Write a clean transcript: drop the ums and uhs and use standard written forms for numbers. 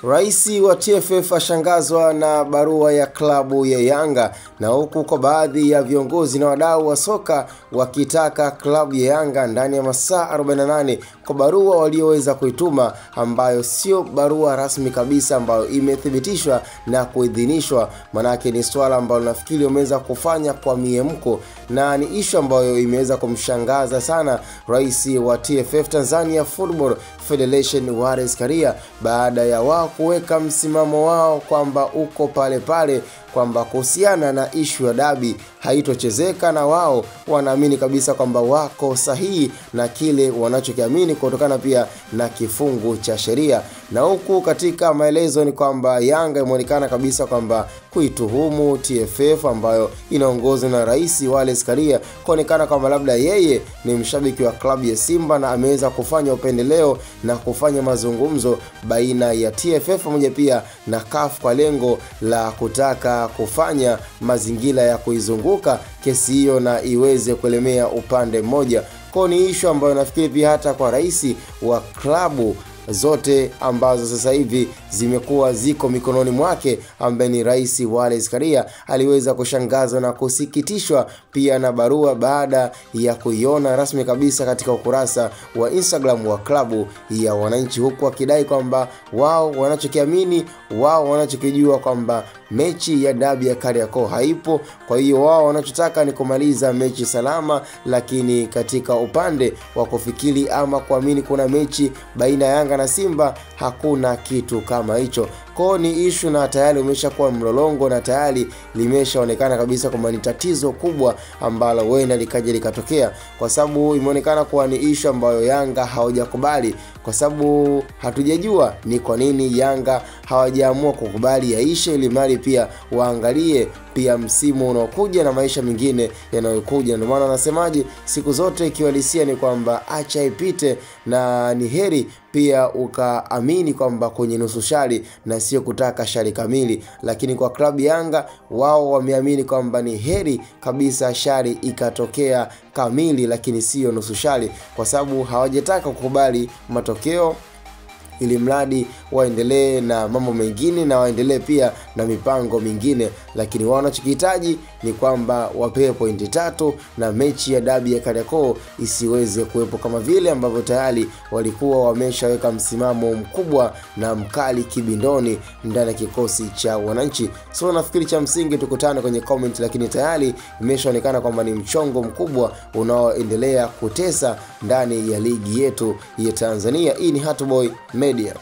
Raisi wa TFF ashangazwa na barua ya klabu ya Yanga, na huku kwa baadhi ya viongozi na wadau wa soka wakitaka klabu ya Yanga ndani ya masaa 48 kwa barua walioweza kuituma, ambayo sio barua rasmi kabisa ambayo imethibitishwa na kuidhinishwa. Manake ni swala ambalo nafikiri wameweza kufanya kwa miemko, na ni issue ambayo imeweza kumshangaza sana Raisi wa TFF Tanzania Football Federation Wallace Karia, baada ya wao kuweka msimamo wao kwamba uko pale pale, kwamba kuhusiana na issue ya dabi haitochezeka, na wao wanaamini kabisa kwamba wako sahihi na kile wanachokiamini kutokana pia na kifungu cha sheria. Na huku katika maelezo ni kwamba Yanga imeonekana kabisa kwamba kuituhumu TFF ambayo inaongozwa na Raisi Wallace Karia, kuonekana kwamba labda yeye ni mshabiki wa klabu ya Simba na ameweza kufanya upendeleo na kufanya mazungumzo baina ya TFF pamoja pia na CAF kwa lengo la kutaka kufanya mazingira ya kuizunguka kesi hiyo na iweze kuelemea upande mmoja. Kwa ni issue ambayo nafikiri pia hata kwa Raisi wa klabu zote ambazo sasa hivi zimekuwa ziko mikononi mwake, ambaye ni Raisi Wallace Karia, aliweza kushangazwa na kusikitishwa pia na barua baada ya kuiona rasmi kabisa katika ukurasa wa Instagram wa klabu ya Wananchi, huku akidai kwamba wao wanachokiamini, wao wanachokijua kwamba mechi ya dabi ya Kariakoo haipo. Kwa hiyo wao wanachotaka ni kumaliza mechi salama, lakini katika upande wa kufikiri ama kuamini kuna mechi baina ya Yanga na Simba hakuna kitu kama hicho. Kwa ni issue na tayari umeshakuwa mlolongo, na tayari limeshaonekana kabisa kwamba ni tatizo kubwa ambalo huenda likaje likatokea, kwa sababu imeonekana kuwa ni issue ambayo Yanga hawajakubali, kwa sababu hatujajua ni kwa nini Yanga hawajaamua kukubali yaishe, ili mali pia waangalie pia msimu unaokuja na maisha mengine yanayokuja. Ndio maana wanasemaje, siku zote kiwalisia ni kwamba acha ipite, na ni heri pia ukaamini kwamba kwenye nusu shari na sio kutaka shari kamili. Lakini kwa klabu Yanga wao wameamini kwamba ni heri kabisa shari ikatokea kamili, lakini sio nusu shari, kwa sababu hawajataka kukubali matokeo, ili mradi waendelee na mambo mengine na waendelee pia na mipango mingine. Lakini wanachokihitaji ni kwamba wapewe pointi 3 na mechi ya dabi ya Kariakoo isiweze kuwepo, kama vile ambavyo tayari walikuwa wameshaweka msimamo mkubwa na mkali kibindoni ndani ya kikosi cha Wananchi. So nafikiri cha msingi tukutane kwenye comment, lakini tayari imeshaonekana kwamba ni mchongo mkubwa unaoendelea kutesa ndani ya ligi yetu ya Tanzania. Hii ni Hot Boy Media.